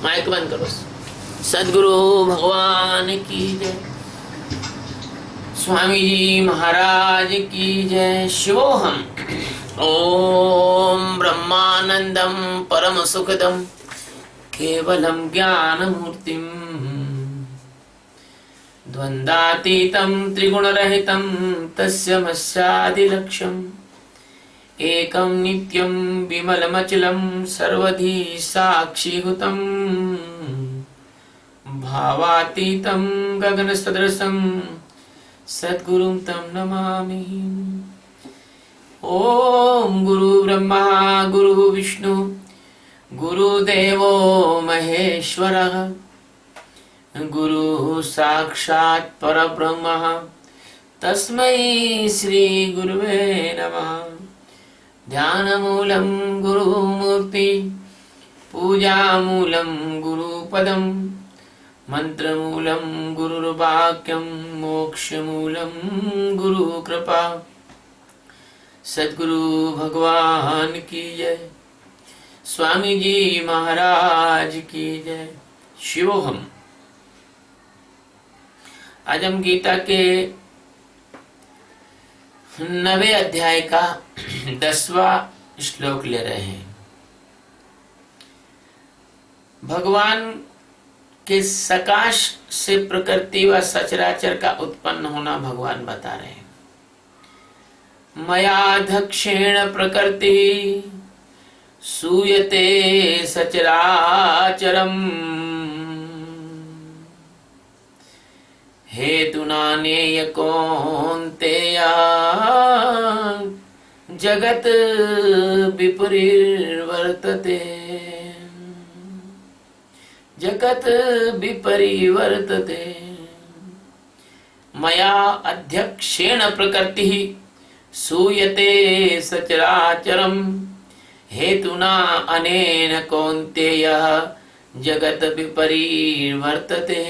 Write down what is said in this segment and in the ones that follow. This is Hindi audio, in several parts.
माइक बंद करो। सदगुरु भगवान की जय, स्वामी जी महाराज की जय। शिवोहम। ओम ब्रह्मानंदम परम सुखदम केवलम ज्ञानमूर्तिम द्वंद्वातीतं त्रिगुणरहितं तस्यमस्यादिलक्ष्यम् एकं नित्यं विमलमचलं सर्वधी साक्षीभूतं भावातीतं गगनसदृशं सद्गुरुं तं नमामि। ओम गुरु ब्रह्मा गुरु विष्णु गुरुदेवो महेश्वरः गुरु साक्षात् परब्रह्म तस्मै श्री गुरुवे नमः। ध्यानमूलं गुरुमूर्ति पूजामूलं गुरुपदं मंत्रमूलं गुरुर्वाक्यं मोक्षमूलं गुरुकृपा। सद्गुरु भगवान की जय, स्वामी जी महाराज की जय। शिवोहम। आज हम गीता के 9वें अध्याय का 10वां श्लोक ले रहे हैं। भगवान के सकाश से प्रकृति व सचराचर का उत्पन्न होना भगवान बता रहे हैं। मयाध्यक्षेण प्रकृति सूयते सचराचरम् हेतुनानेय कौन्तेय जगत विपरिवर्तते जगत विपरिवर्तते। मया अध्यक्षेण प्रकृति सूयते सचराचरम् हेतुना अनेन कौन्तेय जगत विपरिवर्तते।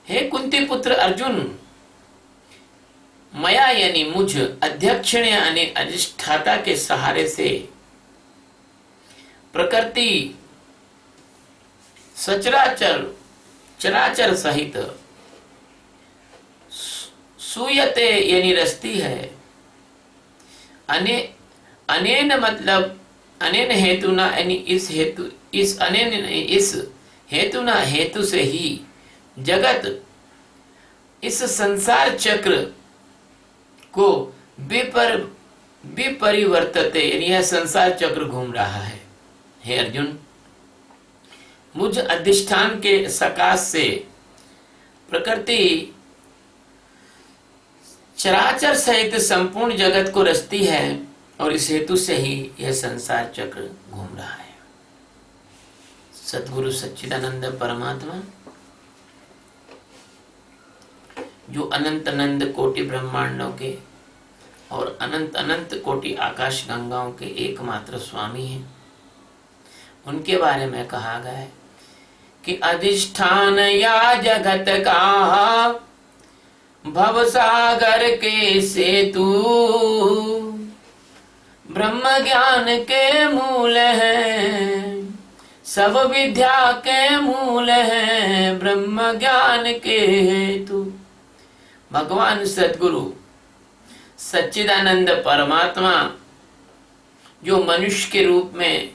हे कुंती पुत्र अर्जुन, मया यानी मुझ, अध्यक्षण यानी अधिष्ठाता के सहारे से प्रकृति सचराचर चराचर सहित सूयते यानी रचती है। अनेन मतलब अनेन हेतुना यानी इस हेतु इस अनेन इस हेतुना हेतु से ही जगत इस संसार चक्र को विपरिवर्तते यानी यह संसार चक्र घूम रहा है। हे अर्जुन, मुझ अधिष्ठान के सकाश से प्रकृति चराचर सहित संपूर्ण जगत को रचती है और इस हेतु से ही यह संसार चक्र घूम रहा है। सद्गुरु सच्चिदानंद परमात्मा जो अनंत अनंत कोटि ब्रह्मांडों के और अनंत अनंत कोटि आकाश गंगाओं के एकमात्र स्वामी हैं, उनके बारे में कहा गया है कि अधिष्ठान या जगत का भवसागर के सेतु ब्रह्म ज्ञान के मूल है, सब विद्या के मूल है ब्रह्म ज्ञान के हेतु। भगवान सद्गुरु सच्चिदानंद परमात्मा जो मनुष्य के रूप में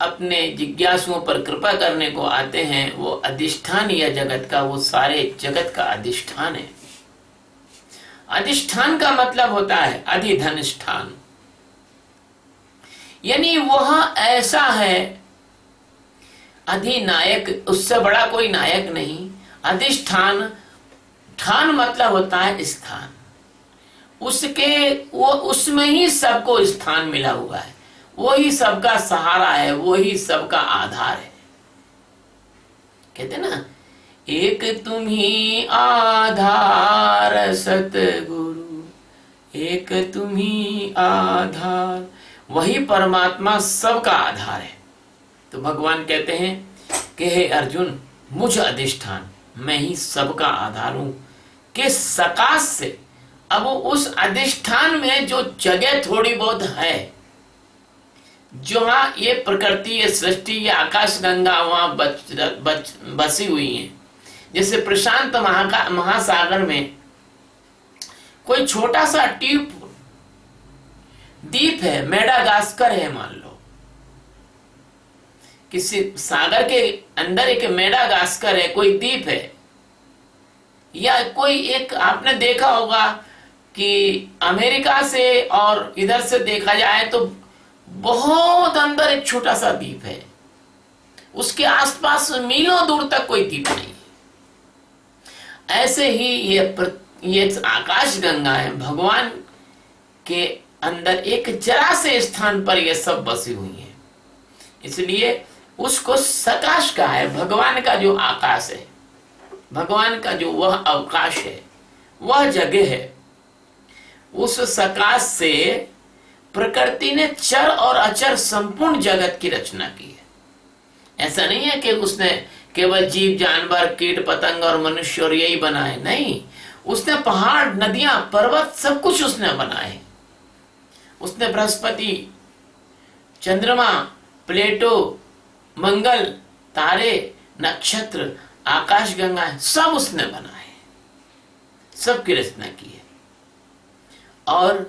अपने जिज्ञासुओं पर कृपा करने को आते हैं, वो अधिष्ठान या जगत का, वो सारे जगत का अधिष्ठान है। अधिष्ठान का मतलब होता है अधिधनष्ठान, यानी वह ऐसा है अधिनायक, उससे बड़ा कोई नायक नहीं। अधिष्ठान, ठान मतलब होता है स्थान, उसके वो उसमें ही सबको स्थान मिला हुआ है, वो ही सबका सहारा है, वो ही सबका आधार है। कहते ना, एक तुम ही आधार सतगुरु, एक तुम ही आधार, वही परमात्मा सबका आधार है। तो भगवान कहते हैं कि हे अर्जुन, मुझ अधिष्ठान, मैं ही सबका आधार हूं के सकाश से। अब उस अधिष्ठान में जो जगह थोड़ी बहुत है, जहाँ ये प्रकृति, ये सृष्टि, ये आकाश गंगा वहां बसी हुई है। जैसे प्रशांत महासागर में कोई छोटा सा द्वीप है, मेडागास्कर है मान लो, किसी सागर के अंदर एक मेडागास्कर है, कोई द्वीप है, या कोई एक आपने देखा होगा कि अमेरिका से और इधर से देखा जाए तो बहुत अंदर एक छोटा सा द्वीप है, उसके आसपास मीलों दूर तक कोई द्वीप नहीं। ऐसे ही ये आकाश गंगा है, भगवान के अंदर एक जरा से स्थान पर ये सब बसी हुई है, इसलिए उसको सकाश कहा है। भगवान का जो आकाश है, भगवान का जो वह अवकाश है, वह जगह है, उस सकाश से प्रकृति ने चर और अचर संपूर्ण जगत की रचना की है। ऐसा नहीं है कि उसने केवल जीव जानवर, कीट पतंग और मनुष्य और यही बनाए, नहीं, उसने पहाड़, नदियां, पर्वत सब कुछ उसने बनाए। उसने बृहस्पति, चंद्रमा, प्लेटो, मंगल, तारे, नक्षत्र, आकाश गंगा सब उसने बनाए, सबकी रचना की है। और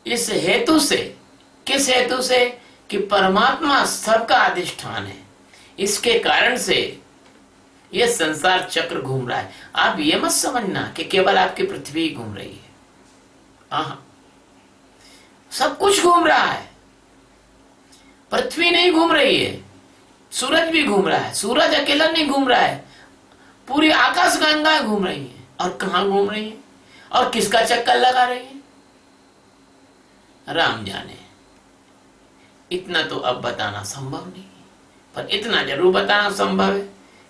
इस हेतु से, किस हेतु से, कि परमात्मा सबका अधिष्ठान है, इसके कारण से यह संसार चक्र घूम रहा है। आप ये मत समझना कि केवल आपकी पृथ्वी घूम रही है, हाँ, सब कुछ घूम रहा है। पृथ्वी नहीं घूम रही है, सूरज भी घूम रहा है, सूरज अकेला नहीं घूम रहा है, पूरी आकाश गंगा घूम रही है। और कहां घूम रही है और किसका चक्कर लगा रही है, राम जाने। इतना तो अब बताना संभव नहीं, पर इतना जरूर बताना संभव है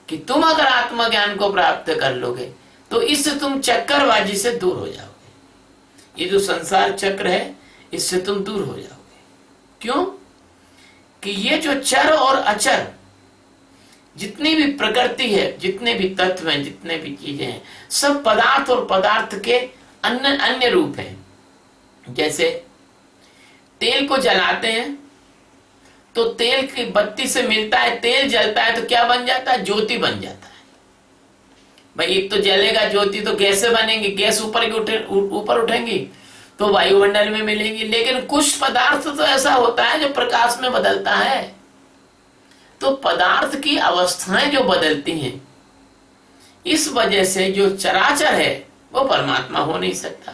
कि तुम अगर आत्मज्ञान को प्राप्त कर लोगे तो इससे तुम चक्करबाजी से दूर हो जाओगे। ये जो संसार चक्र है, इससे तुम दूर हो जाओगे। क्यों? कि ये जो चर और अचर, जितनी भी प्रकृति है, जितने भी तत्व हैं, जितने भी चीजें हैं, सब पदार्थ और पदार्थ के अन्य अन्य रूप हैं। जैसे तेल को जलाते हैं तो तेल की बत्ती से मिलता है, तेल जलता है तो क्या बन जाता है, ज्योति बन जाता है। भाई एक तो जलेगा ज्योति तो गैस से बनेंगी, गैस ऊपर उठेंगी तो वायुमंडल में मिलेंगी। लेकिन कुछ पदार्थ तो ऐसा होता है जो प्रकाश में बदलता है। तो पदार्थ की अवस्थाएं जो बदलती हैं, इस वजह से जो चराचर है वो परमात्मा हो नहीं सकता,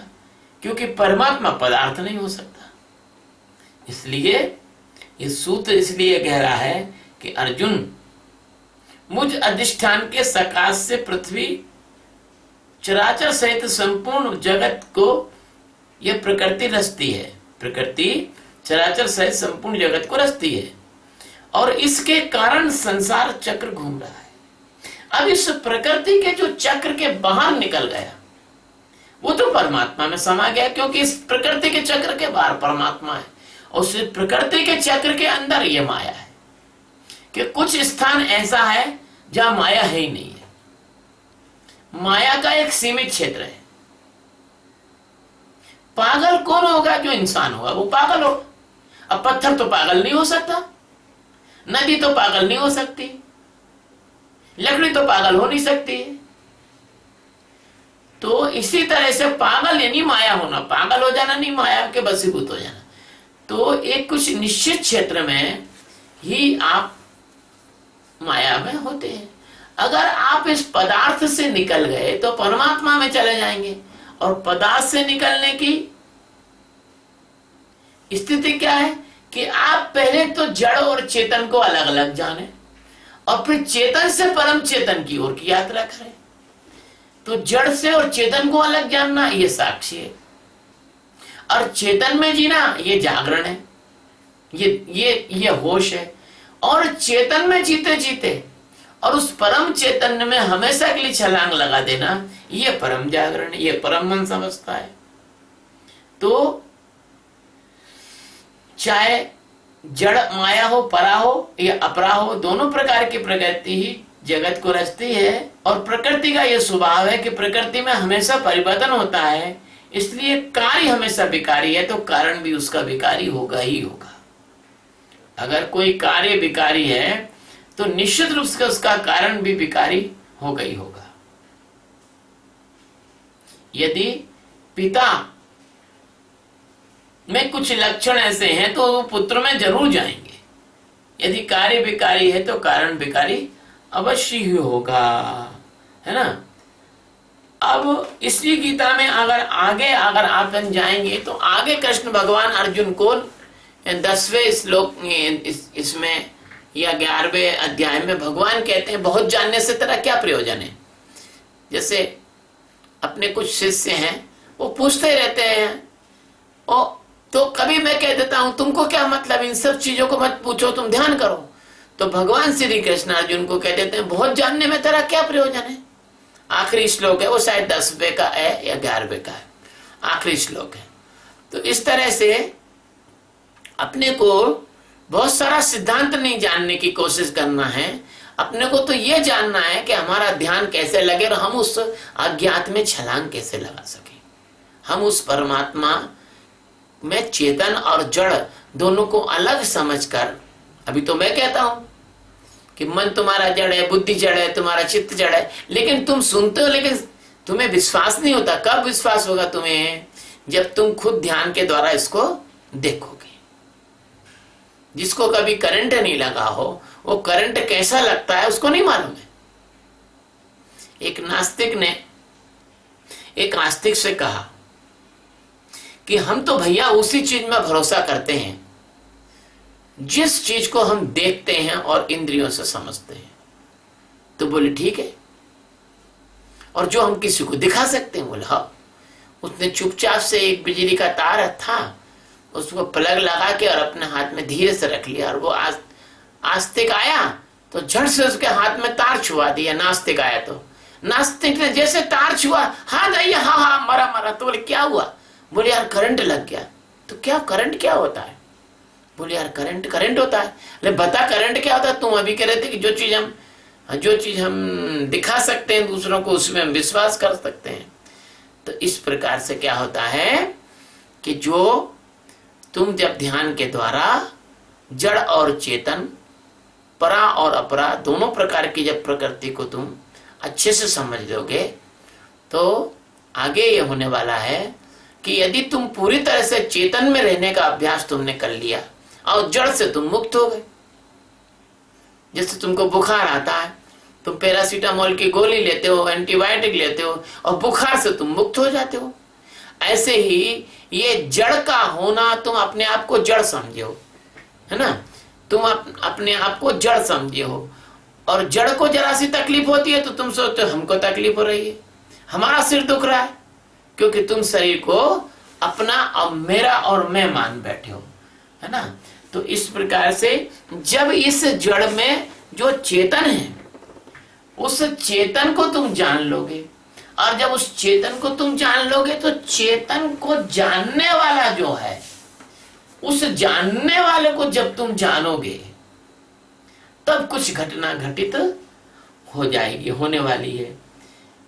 क्योंकि परमात्मा पदार्थ नहीं हो सकता। इसलिए ये सूत्र इसलिए कह रहा है कि अर्जुन, मुझ अधिष्ठान के सकाश से पृथ्वी चराचर सहित संपूर्ण जगत को यह प्रकृति रचती है। प्रकृति चराचर सहित संपूर्ण जगत को रचती है और इसके कारण संसार चक्र घूम रहा है। अब इस प्रकृति के जो चक्र के बाहर निकल गया वो तो परमात्मा में समा गया, क्योंकि इस प्रकृति के चक्र के बाहर परमात्मा है और उस प्रकृति के चक्र के अंदर ये माया है। कि कुछ स्थान ऐसा है जहां माया है ही नहीं है, माया का एक सीमित क्षेत्र है। पागल कौन होगा? जो इंसान होगा वो पागल होगा। अब पत्थर तो पागल नहीं हो सकता, नदी तो पागल नहीं हो सकती, लकड़ी तो पागल हो नहीं सकती। तो इसी तरह से पागल यानी माया होना, पागल हो जाना नहीं, माया के बसीभूत हो जाना। तो एक कुछ निश्चित क्षेत्र में ही आप माया में होते हैं। अगर आप इस पदार्थ से निकल गए तो परमात्मा में चले जाएंगे। और पदार्थ से निकलने की स्थिति क्या है कि आप पहले तो जड़ और चेतन को अलग अलग जाने और फिर चेतन से परम चेतन की ओर की यात्रा करें। तो जड़ से और चेतन को अलग जानना ये साक्षी है, और चेतन में जीना ये जागरण है, ये होश है। और चेतन में जीते जीते और उस परम चेतन में हमेशा के लिए छलांग लगा देना ये परम जागरण है, ये परम मन समझता है। तो चाहे जड़ माया हो, परा हो या अपरा हो, दोनों प्रकार की प्रकृति ही जगत को रचती है। और प्रकृति का यह स्वभाव है कि प्रकृति में हमेशा परिवर्तन होता है, इसलिए कार्य हमेशा विकारी है तो कारण भी उसका विकारी होगा ही होगा। अगर कोई कार्य विकारी है तो निश्चित रूप से उसका कारण भी विकारी होगा ही होगा। यदि पिता में कुछ लक्षण ऐसे हैं तो वो पुत्र में जरूर जाएंगे। यदि कार्य विकारी है तो कारण विकारी अवश्य ही होगा, है ना। अब इसी गीता में अगर आप जाएंगे तो आगे कृष्ण भगवान अर्जुन को 10वें श्लोक इसमें या 11वें अध्याय में भगवान कहते हैं, बहुत जानने से तेरा क्या प्रयोजन है। जैसे अपने कुछ शिष्य हैं, वो पूछते रहते हैं, तो कभी मैं कह देता हूं तुमको क्या मतलब, इन सब चीजों को मत पूछो, तुम ध्यान करो। तो भगवान श्री कृष्ण अर्जुन को कह देते हैं, बहुत जानने में तेरा क्या प्रयोजन है। आखिरी श्लोक है वो, शायद 10वें का है या 11वें का है, आखिरी श्लोक है। तो इस तरह से अपने को बहुत सारा सिद्धांत नहीं जानने की कोशिश करना है। अपने को तो ये जानना है कि हमारा ध्यान कैसे लगे और हम उस अज्ञात में छलांग कैसे लगा सके। हम उस परमात्मा में चेतन और जड़ दोनों को अलग समझकर, अभी तो मैं कहता हूं कि मन तुम्हारा जड़ है, बुद्धि जड़ है, तुम्हारा चित्त जड़ है, लेकिन तुम सुनते हो लेकिन तुम्हें विश्वास नहीं होता। कब विश्वास होगा तुम्हें? जब तुम खुद ध्यान के द्वारा इसको देखोगे। जिसको कभी करंट नहीं लगा हो वो करंट कैसा लगता है उसको नहीं मालूम है। एक नास्तिक ने एक आस्तिक से कहा कि हम तो भैया उसी चीज में भरोसा करते हैं जिस चीज को हम देखते हैं और इंद्रियों से समझते हैं। तो बोले ठीक है, और जो हम किसी को दिखा सकते हैं? बोले हाँ। उसने चुपचाप से एक बिजली का तार था, उसको प्लग लगा के और अपने हाथ में धीरे से रख लिया, और वो आस्तिक आया तो झट से उसके हाथ में तार छुआ दिया। नास्तिक आया तो नास्तिक ने जैसे तार छुआ, हाँ भैया हाँ हाँ मरा मरा। तो बोले क्या हुआ? बोले यार करंट लग गया। तो क्या करंट क्या होता है? बोले यार करंट होता है। ले बता करंट क्या होता है? तुम अभी कह रहे थे कि जो चीज हम दिखा सकते हैं दूसरों को उसमें हम विश्वास कर सकते हैं। तो इस प्रकार से क्या होता है कि जो तुम जब ध्यान के द्वारा जड़ और चेतन, परा और अपरा दोनों प्रकार की जब प्रकृति को तुम अच्छे से समझ लोगे तो आगे ये होने वाला है कि यदि तुम पूरी तरह से चेतन में रहने का अभ्यास तुमने कर लिया और जड़ से तुम मुक्त हो गए। जैसे तुमको बुखार आता है, तुम पैरासीटामोल की गोली लेते हो, एंटीबायोटिक लेते हो और बुखार से तुम मुक्त हो जाते हो। ऐसे ही ये जड़ का होना, तुम अपने आप को जड़ समझे हो, है ना। तुम अपने आप को जड़ समझे हो और जड़ को जरा सी तकलीफ होती है तो तुम सोचते हो हमको तकलीफ हो रही है, हमारा सिर दुख रहा है, क्योंकि तुम शरीर को अपना और मेरा और मैं मान बैठे हो, है ना। तो इस प्रकार से जब इस जड़ में जो चेतन है उस चेतन को तुम जान लोगे, और जब उस चेतन को तुम जान लोगे तो चेतन को जानने वाला जो है, उस जानने वाले को जब तुम जानोगे तब कुछ घटना घटित हो जाएगी, होने वाली है।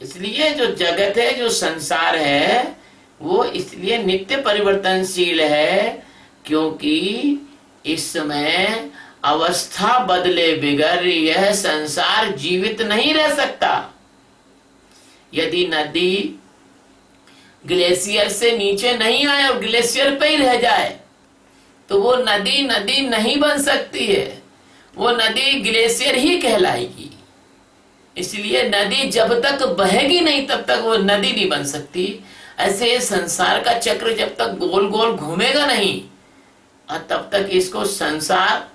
इसलिए जो जगत है, जो संसार है, वो इसलिए नित्य परिवर्तनशील है क्योंकि इस समय अवस्था बदले बिगर यह संसार जीवित नहीं रह सकता। यदि नदी ग्लेशियर से नीचे नहीं आए और ग्लेशियर पे ही रह जाए तो वो नदी नहीं बन सकती है, वो नदी ग्लेशियर ही कहलाएगी। इसलिए नदी जब तक बहेगी नहीं तब तक वो नदी नहीं बन सकती। ऐसे संसार का चक्र जब तक गोल गोल घूमेगा नहीं और तब तक इसको संसार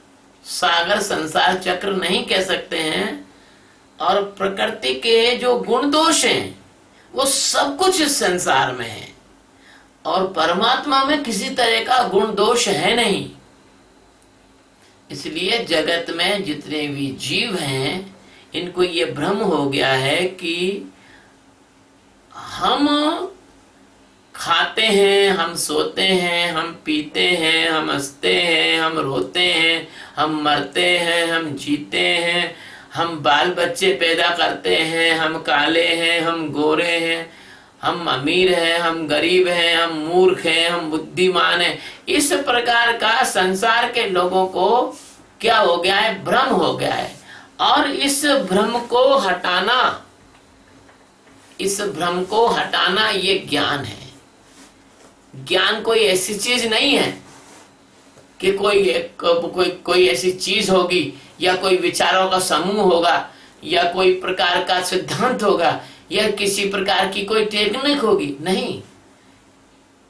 सागर, संसार चक्र नहीं कह सकते हैं। और प्रकृति के जो गुण दोष हैं वो सब कुछ इस संसार में है और परमात्मा में किसी तरह का गुण दोष है नहीं। इसलिए जगत में जितने भी जीव हैं इनको ये भ्रम हो गया है कि हम खाते हैं, हम सोते हैं, हम पीते हैं, हम हंसते हैं, हम रोते हैं, हम मरते हैं, हम जीते हैं, हम बाल बच्चे पैदा करते हैं, हम काले हैं, हम गोरे हैं, हम अमीर हैं, हम गरीब हैं, हम मूर्ख हैं, हम बुद्धिमान हैं, इस प्रकार का संसार के लोगों को क्या हो गया है, भ्रम हो गया है। और इस भ्रम को हटाना, इस भ्रम को हटाना ये ज्ञान है। ज्ञान कोई ऐसी चीज नहीं है कि कोई ऐसी चीज होगी या कोई विचारों का समूह होगा या कोई प्रकार का सिद्धांत होगा या किसी प्रकार की कोई टेक्निक होगी। नहीं,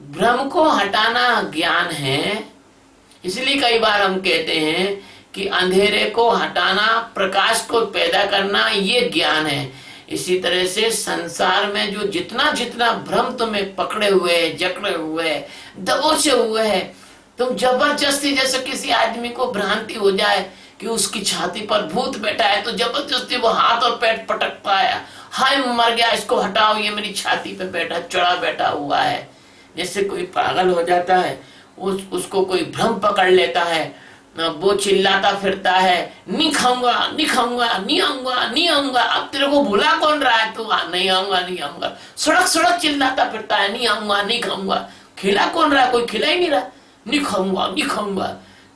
भ्रम को हटाना ज्ञान है। इसलिए कई बार हम कहते हैं कि अंधेरे को हटाना, प्रकाश को पैदा करना, ये ज्ञान है। इसी तरह से संसार में जो जितना जितना भ्रम तुम्हें पकड़े हुए है, जकड़े हुए है, दबोचे हुए है, तुम जबरदस्ती, जैसे किसी आदमी को भ्रांति हो जाए कि उसकी छाती पर भूत बैठा है तो जबरदस्ती वो हाथ और पैर पटकता है, हाय मर गया, इसको हटाओ, ये मेरी छाती पे बैठा चढ़ा बैठा हुआ है। जैसे कोई पागल हो जाता है, उसको कोई भ्रम पकड़ लेता है, वो चिल्लाता फिरता है, नहीं खाऊंगा, नहीं खाऊंगा, नहीं आऊंगा, नहीं आऊंगा। अब तेरे को भुला कौन रहा है, तू नहीं आऊंगा, नहीं आऊंगा, सड़क सड़क चिल्लाता फिरता है, नहीं आऊंगा, नहीं खाऊंगा। खिला कौन रहा है, कोई खिला ही नहीं रहा, नहीं खाऊंगा, नहीं खाऊंगा।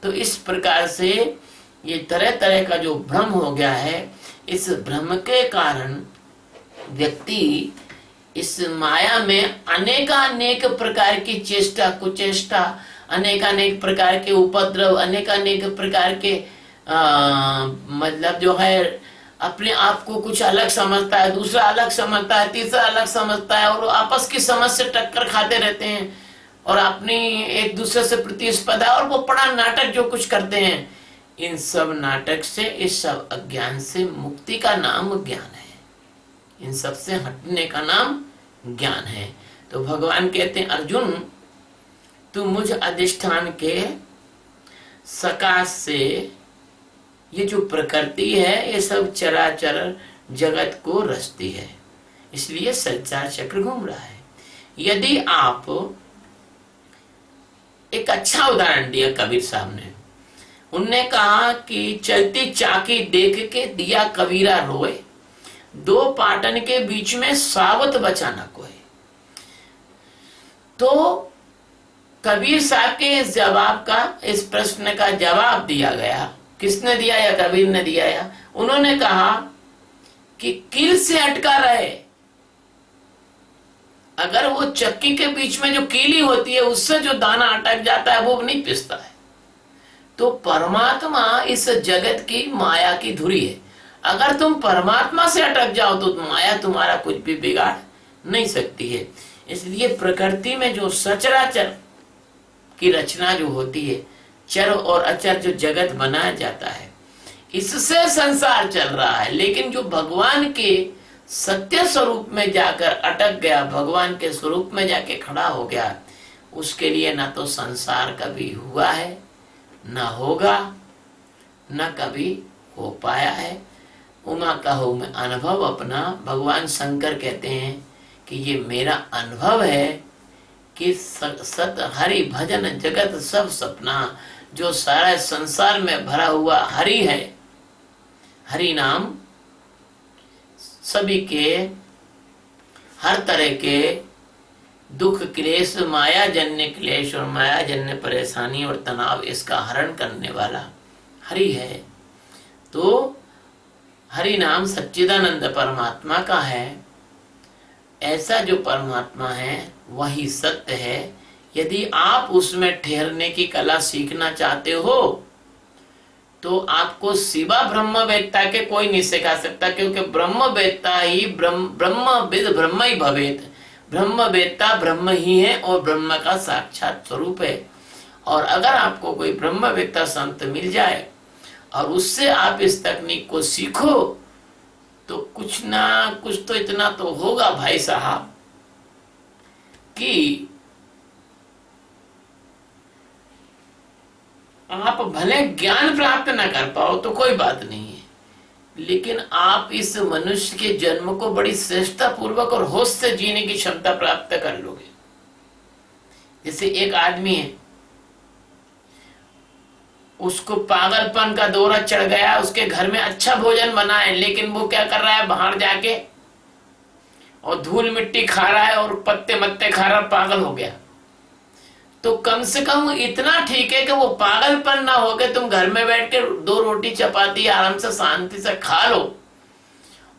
तो इस प्रकार से ये तरह तरह का जो भ्रम हो गया है, इस भ्रम के कारण व्यक्ति इस माया में अनेकानेक प्रकार की चेष्टा कुचेष्टा, अनेकानेक प्रकार के उपद्रव, अनेकानेक प्रकार के मतलब जो है अपने आप को कुछ अलग समझता है, दूसरा अलग समझता है, तीसरा अलग समझता है, और आपस की समझ से टक्कर खाते रहते हैं और अपनी एक दूसरे से प्रतिस्पर्धा, और वो बड़ा नाटक जो कुछ करते हैं। इन सब नाटक से, इस सब अज्ञान से मुक्ति का नाम ज्ञान है। इन सब से हटने का नाम ज्ञान है। तो भगवान कहते हैं, अर्जुन तू मुझ अधिष्ठान के सकाश से ये जो प्रकृति है, ये सब चराचर जगत को रचती है, इसलिए संसार चक्र घूम रहा है। यदि आप, एक अच्छा उदाहरण दिया कबीर साहब ने, उनने कहा कि चलती चाकी देख के दिया कबीरा रोए, दो पाटन के बीच में सावत बचा न कोई। तो कबीर साहब के इस जवाब का, इस प्रश्न का जवाब दिया गया, किसने दिया या कबीर ने दिया या? उन्होंने कहा कि कील से अटका रहे। अगर वो चक्की के बीच में जो कीली होती है उससे जो दाना अटक जाता है वो नहीं पिसता है। तो परमात्मा इस जगत की माया की धुरी है। अगर तुम परमात्मा से अटक जाओ तो माया तुम्हारा कुछ भी बिगाड़ नहीं सकती है। इसलिए प्रकृति में जो सचराचर की रचना जो होती है, चर और अचर जो जगत बनाया जाता है, इससे संसार चल रहा है। लेकिन जो भगवान के सत्य स्वरूप में जाकर अटक गया, भगवान के स्वरूप में जाके खड़ा हो गया, उसके लिए ना तो संसार कभी हुआ है, ना होगा, ना कभी हो पाया है। उमा कहो मैं अनुभव अपना, भगवान शंकर कहते हैं कि ये मेरा अनुभव है कि सत हरि भजन जगत सब सपना, जो सारा संसार में भरा हुआ हरि है, हरि नाम सभी के हर तरह के दुख क्लेश, माया जन्य क्लेश और माया जन्य परेशानी और तनाव, इसका हरण करने वाला हरि है। तो हरि नाम सच्चिदानंद परमात्मा का है। ऐसा जो परमात्मा है वही सत्य है। यदि आप उसमें ठहरने की कला सीखना चाहते हो तो आपको सिवा ब्रह्मवेत्ता के कोई नहीं सिखा सकता, क्योंकि ब्रह्मवेत्ता ही ब्रह्मविद ब्रह्म ही भवेत। ब्रह्मवेत्ता ब्रह्म ही है और ब्रह्म का साक्षात स्वरूप है। और अगर आपको कोई ब्रह्मवेत्ता संत मिल जाए और उससे आप इस तकनीक को सीखो तो कुछ ना कुछ तो इतना तो होगा भाई साहब कि आप भले ज्ञान प्राप्त ना कर पाओ तो कोई बात नहीं है, लेकिन आप इस मनुष्य के जन्म को बड़ी श्रेष्ठता पूर्वक और होश से जीने की क्षमता प्राप्त कर लोगे। जैसे एक आदमी है, उसको पागलपन का दौरा चढ़ गया, उसके घर में अच्छा भोजन बना है, लेकिन वो क्या कर रहा है, बाहर जाके और धूल मिट्टी खा रहा है और पत्ते मत्ते खा रहा, पागल हो गया। तो कम से कम इतना ठीक है कि वो पागलपन ना हो के तुम घर में बैठ के 2 रोटी चपाती आराम से शांति से खा लो,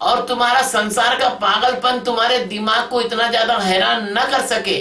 और तुम्हारा संसार का पागलपन तुम्हारे दिमाग को इतना ज्यादा हैरान न कर सके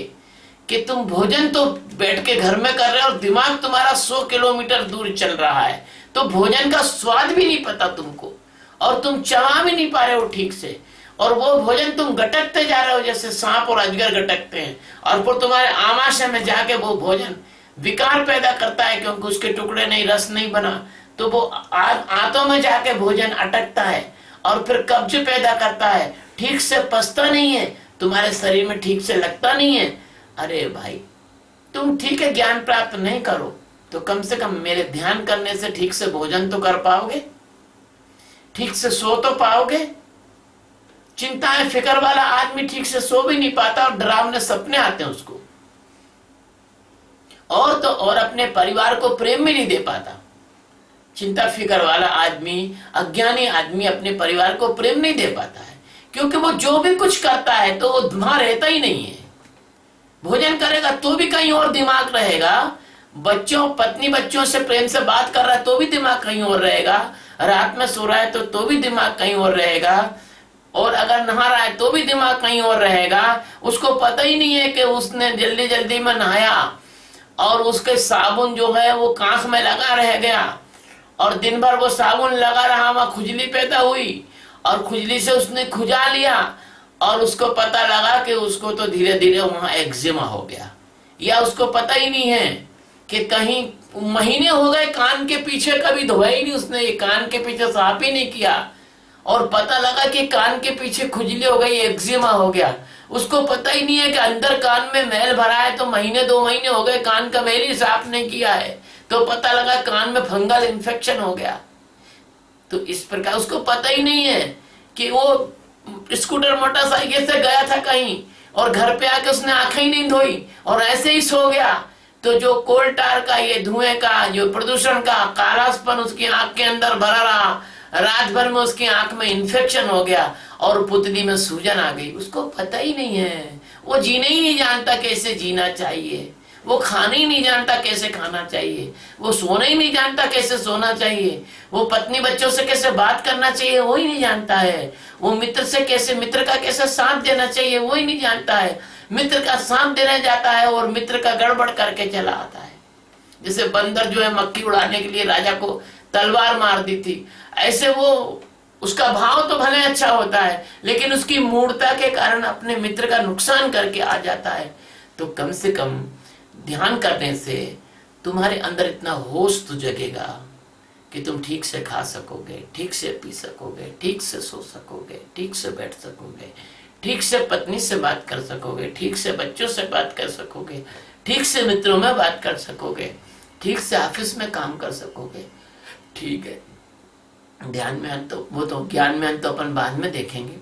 कि तुम भोजन तो बैठ के घर में कर रहे हो और दिमाग तुम्हारा 100 किलोमीटर दूर चल रहा है, तो भोजन का स्वाद भी नहीं पता तुमको और तुम चबा भी नहीं पा रहे हो ठीक से, और वो भोजन तुम गटकते जा रहे हो जैसे सांप और अजगर गटकते हैं, और फिर तुम्हारे आमाशय में जाके वो भोजन विकार पैदा करता है क्योंकि उसके टुकड़े नहीं, रस नहीं बना, तो वो आंतों में जाके भोजन अटकता है और फिर कब्ज पैदा करता है, ठीक से पचता नहीं है, तुम्हारे शरीर में ठीक से लगता नहीं है। अरे भाई तुम ठीक है ज्ञान प्राप्त नहीं करो तो कम से कम मेरे ध्यान करने से ठीक से भोजन तो कर पाओगे, ठीक से सो तो पाओगे। चिंताएं फिक्र वाला आदमी ठीक से सो भी नहीं पाता और डरावने सपने आते हैं उसको, और तो और अपने परिवार को प्रेम भी नहीं दे पाता। चिंता फिक्र वाला आदमी, अज्ञानी आदमी अपने परिवार को प्रेम नहीं दे पाता है क्योंकि वो जो भी कुछ करता है तो वो वहां रहता ही नहीं है। भोजन करेगा तो भी कहीं और दिमाग रहेगा, बच्चों पत्नी बच्चों से प्रेम से बात कर रहा है तो भी दिमाग कहीं और रहेगा, रात में सो रहा है तो भी दिमाग कहीं और रहेगा, और अगर नहा रहा है तो भी दिमाग कहीं और रहेगा। उसको पता ही नहीं है कि उसने जल्दी जल्दी में नहाया और उसके साबुन जो है वो कांख में लगा रह गया और दिन भर वो साबुन लगा रहा, वहां खुजली पैदा हुई और खुजली से उसने खुजा लिया और उसको पता लगा कि उसको तो धीरे धीरे वहां एक्जिमा हो गया, या उसको पता ही नहीं है कि कहीं महीने हो गए कान के पीछे कभी धोया ही नहीं उसने, ये कान के पीछे साफ ही नहीं किया और पता लगा कि कान के पीछे खुजली हो गई, एक्जिमा हो गया। उसको पता ही नहीं है कि अंदर कान में मैल भरा है, तो महीने 2 महीने हो गए कान का मैल ही साफ नहीं किया है, तो पता लगा कान में फंगल इन्फेक्शन हो गया। तो इस प्रकार उसको पता ही नहीं है कि वो स्कूटर मोटरसाइकिल से गया था कहीं और घर पे आके उसने आंखें ही नहीं धोई और ऐसे ही सो गया, तो जो कोल टार का, ये धुएं का, जो प्रदूषण का कालापन उसकी आंख के अंदर भरा रहा, रात भर में उसकी आंख में इन्फेक्शन हो गया और पुतली में सूजन आ गई। उसको पता ही नहीं है, वो जीना ही नहीं जानता कैसे जीना चाहिए, वो खाना ही नहीं जानता कैसे खाना चाहिए, वो सोना ही नहीं जानता कैसे सोना चाहिए, वो पत्नी बच्चों से कैसे बात करना चाहिए वो ही नहीं जानता है, वो मित्र का कैसे साथ देना चाहिए वो ही नहीं जानता है। मित्र का साथ देने जाता है और मित्र का गड़बड़ करके चला आता है। जैसे बंदर जो है मक्खी उड़ाने के लिए राजा को तलवार मार दी थी, ऐसे वो उसका भाव तो भले अच्छा होता है लेकिन उसकी मूर्खता के कारण अपने मित्र का नुकसान करके आ जाता है। तो कम से कम ध्यान करने से तुम्हारे अंदर इतना होश तो जगेगा कि तुम ठीक से खा सकोगे, ठीक से पी सकोगे, ठीक से सो सकोगे, ठीक से बैठ सकोगे, ठीक से पत्नी से बात कर सकोगे, ठीक से बच्चों से बात कर सकोगे, ठीक से मित्रों में बात कर सकोगे, ठीक से ऑफिस में काम कर सकोगे। ठीक है, ध्यान में अंत तो वो तो ज्ञान में अंत तो अपन बाद में देखेंगे,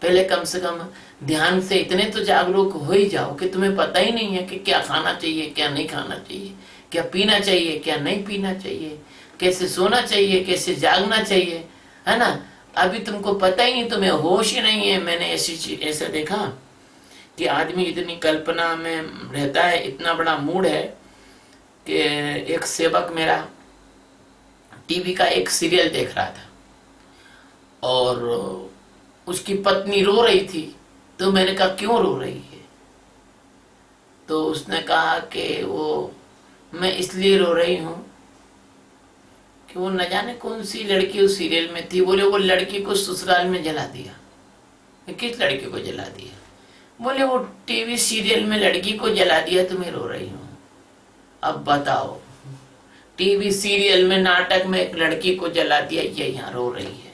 पहले कम से कम ध्यान से इतने तो जागरूक हो ही जाओ कि तुम्हें पता ही नहीं है कि क्या खाना चाहिए, क्या नहीं खाना चाहिए, क्या पीना चाहिए, क्या नहीं पीना चाहिए, कैसे सोना चाहिए, कैसे जागना चाहिए, है ना। अभी तुमको पता ही नहीं, तुम्हें होश ही नहीं है। मैंने ऐसी चीज ऐसा देखा कि आदमी इतनी कल्पना में रहता है, इतना बड़ा मूड है कि एक सेवक मेरा टीवी का एक सीरियल देख रहा था और उसकी पत्नी रो रही थी, तो मैंने कहा क्यों रो रही है, तो उसने कहा कि वो मैं इसलिए रो रही हूं कि वो न जाने कौन सी लड़की उस सीरियल में थी। बोले वो लड़की को ससुराल में जला दिया। किस लड़की को जला दिया? बोले वो टीवी सीरियल में लड़की को जला दिया तो मैं रो रही हूं। अब बताओ, टीवी सीरियल में नाटक में एक लड़की को जला दिया, ये यहाँ रो रही है।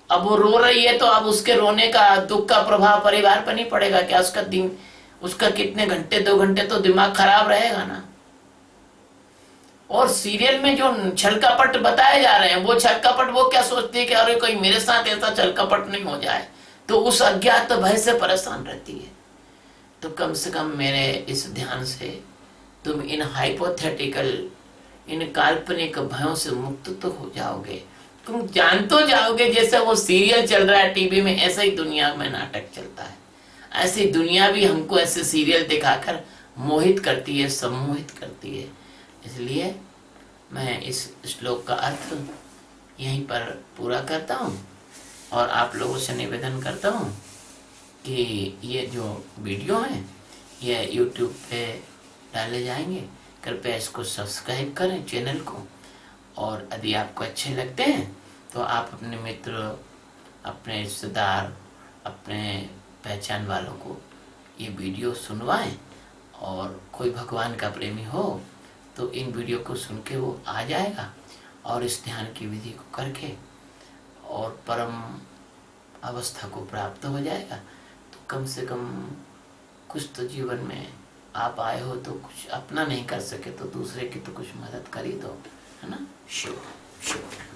अब वो रो रही है तो अब उसके रोने का, दुख का प्रभाव परिवार पर नहीं पड़ेगा क्या? उसका दिन, उसका कितने घंटे, 2 घंटे तो दिमाग खराब रहेगा ना। और सीरियल में जो छलकपट बताए जा रहे हैं, वो छलकपट वो क्या सोचती है कि अरे कोई मेरे साथ ऐसा छलकपट नहीं हो जाए, तो उस अज्ञात भय से परेशान रहती है। तो कम से कम मेरे इस ध्यान से तुम इन हाइपोथेटिकल, इन काल्पनिक भयों से मुक्त तो हो जाओगे। तुम जान तो जाओगे, जैसे वो सीरियल चल रहा है टीवी में, ऐसा ही दुनिया में नाटक चलता है। ऐसी दुनिया भी हमको ऐसे सीरियल दिखाकर मोहित करती है, सम्मोहित करती है। इसलिए मैं इस श्लोक का अर्थ यहीं पर पूरा करता हूँ और आप लोगों से निवेदन करता हूँ कि ये जो वीडियो है ये YouTube पे डाले जाएंगे, कृपया इसको सब्सक्राइब करें चैनल को। और यदि आपको अच्छे लगते हैं तो आप अपने मित्र, अपने रिश्तेदार, अपने पहचान वालों को ये वीडियो सुनवाएं। और कोई भगवान का प्रेमी हो तो इन वीडियो को सुन के वो आ जाएगा और इस ध्यान की विधि को करके और परम अवस्था को प्राप्त हो जाएगा। तो कम से कम कुछ तो जीवन में आप आए हो तो कुछ अपना नहीं कर सके तो दूसरे की तो कुछ मदद कर ही दो, है ना। शुभ शुभ।